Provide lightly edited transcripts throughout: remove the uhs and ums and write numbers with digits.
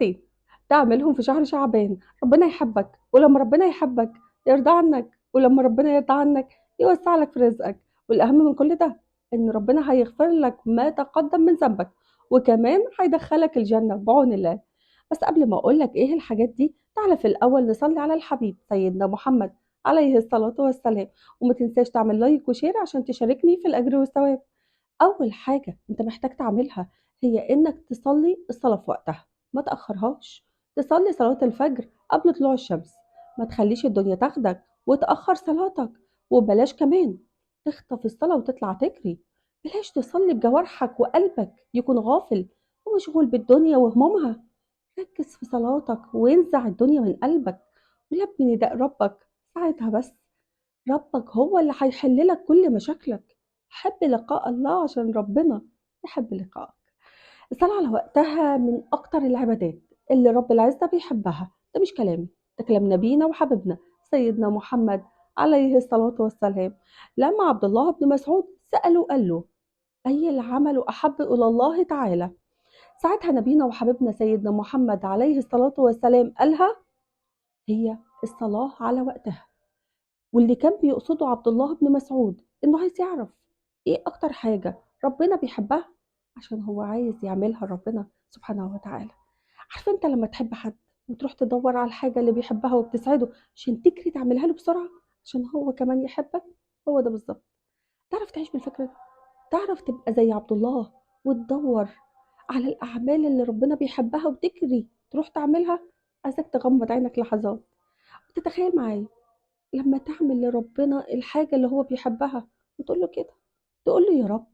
حاجتين تعملهم في شهر شعبان ربنا يحبك، ولما ربنا يحبك يرضى عنك، ولما ربنا يرضى عنك يوسع لك في رزقك. والأهم من كل ده إن ربنا هيغفر لك ما تقدم من ذنبك، وكمان هيدخلك الجنة بعون الله. بس قبل ما أقولك إيه الحاجات دي، تعالى في الأول نصلي على الحبيب سيدنا محمد عليه الصلاة والسلام. وما تنساش تعمل لايك وشير عشان تشاركني في الأجر والثواب. أول حاجة أنت محتاج تعملها هي إنك تصلي الصلاة في وقتها، ما تأخرهاش. تصلي صلاة الفجر قبل طلوع الشمس، ما تخليش الدنيا تاخدك وتأخر صلاتك. وبلاش كمان تخطف الصلاة وتطلع تجري. بلاش تصلي بجوارحك وقلبك يكون غافل ومشغول بالدنيا وهمومها. ركز في صلاتك وانزع الدنيا من قلبك ولبي نداء ربك. ساعتها بس ربك هو اللي هيحل لك كل مشاكلك. حب لقاء الله عشان ربنا يحب لقائك. الصلاة على وقتها من أكتر العبادات اللي رب العزة بيحبها. ده مش كلامي، ده كلام نبينا وحبيبنا سيدنا محمد عليه الصلاة والسلام. لما عبد الله بن مسعود سأله قال له: أي العمل أحب إلى الله تعالى؟ ساعتها نبينا وحبيبنا سيدنا محمد عليه الصلاة والسلام قالها: هي الصلاة على وقتها. واللي كان بيقصده عبد الله بن مسعود إنه عايز يعرف إيه أكتر حاجة ربنا بيحبها، عشان هو عايز يعملها ربنا سبحانه وتعالى. عارف أنت لما تحب حد وتروح تدور على الحاجة اللي بيحبها وبتسعده عشان تجري تعملها له بسرعة عشان هو كمان يحبك؟ هو ده بالظبط. تعرف تعيش بالفكرة دي؟ تعرف تبقى زي عبد الله وتدور على الأعمال اللي ربنا بيحبها وتجري تروح تعملها؟ عايزك تغمض عينك لحظات وتتخيل معايا لما تعمل لربنا الحاجة اللي هو بيحبها وتقول له كده، تقول له: يا رب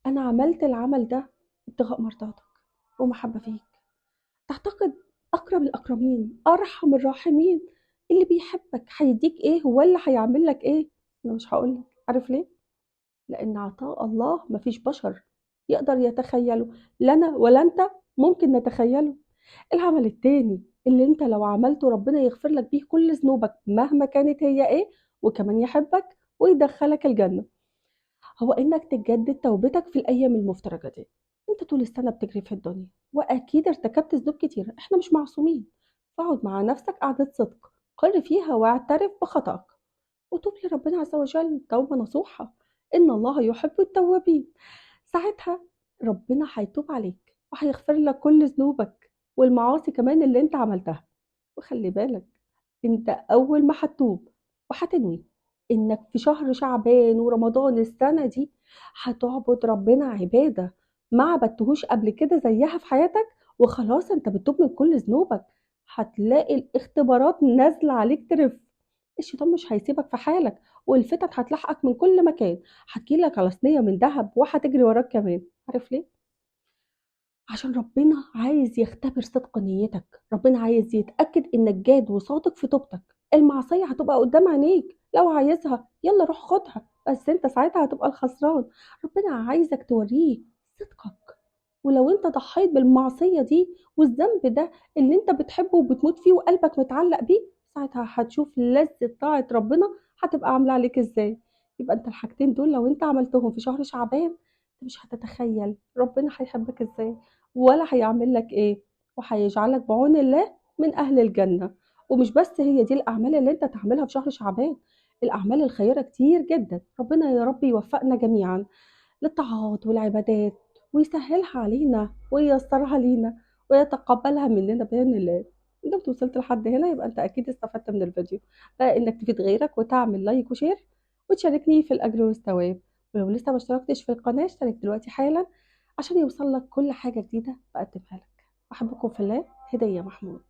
أنا عملت العمل ده ابتغاء مرضاتك ومحبة فيك. تعتقد أكرم الأكرمين أرحم الراحمين اللي بيحبك هيديك إيه ولا هيعمل لك إيه؟ أنا مش هقولك. عارف ليه؟ لأن عطاء الله مفيش بشر يقدر يتخيله، لا أنا ولا أنت ممكن نتخيله. العمل التاني اللي انت لو عملته ربنا يغفر لك بيه كل ذنوبك مهما كانت هي ايه، وكمان يحبك ويدخلك الجنة، هو انك تجدد توبتك في الايام المفترجة دي. انت طول السنة بتجري في الدنيا واكيد ارتكبت ذنوب كتير، احنا مش معصومين. فاقعد مع نفسك قعدة صدق، قر فيها واعترف بخطأك وتوب لربنا عز وجل توبة نصوحة. إن الله يحب التوابين. ساعتها ربنا هيتوب عليك وهيغفر لك كل ذنوبك والمعاصي كمان اللي انت عملتها. وخلي بالك، انت أول ما هتتوب وهتنوي إنك في شهر شعبان ورمضان السنة دي هتعبد ربنا عبادة ما عبدتهوش قبل كده زيها في حياتك، وخلاص انت بتتوب من كل ذنوبك، هتلاقي الاختبارات نازلة عليك ترف. الشيطان مش هيسيبك في حالك، والفتن هتلاحقك من كل مكان، هتجيلك على صينية من ذهب وهتجري وراك كمان. عارف ليه؟ عشان ربنا عايز يختبر صدق نيتك، ربنا عايز يتأكد انك جاد وصادق في توبتك. المعصية هتبقى قدام عينيك، لو عايزها يلا روح خدها، بس انت ساعتها هتبقى الخسران. ربنا عايزك توريه صدقك. ولو انت ضحيت بالمعصية دي والذنب ده اللي انت بتحبه وبتموت فيه وقلبك متعلق بيه، ساعتها هتشوف لذة طاعة ربنا هتبقى عاملة عليك ازاي. يبقى انت الحاجتين دول لو انت عملتهم في شهر شعبان، انت مش هتتخيل ربنا هيحبك ازاي ولا هيعمل لك ايه، وهيجعلك بعون الله من اهل الجنة. ومش بس هي دي الاعمال اللي انت تعملها في شهر شعبان، الاعمال الخيرة كتير جدا. ربنا يا رب يوفقنا جميعا للطاعات والعبادات ويسهلها علينا وييسرها لينا ويتقبلها مننا بإذن الله. إذا انت وصلت لحد هنا يبقى انت اكيد استفدت من الفيديو. بقى انك تفيد غيرك وتعمل لايك وشير وتشاركني في الاجر والثواب. ولو لسه ما اشتركتش في القناة اشترك دلوقتي حالا عشان يوصل لك كل حاجة جديدة بقدمها لك. أحبكم في الله. هدية محمود.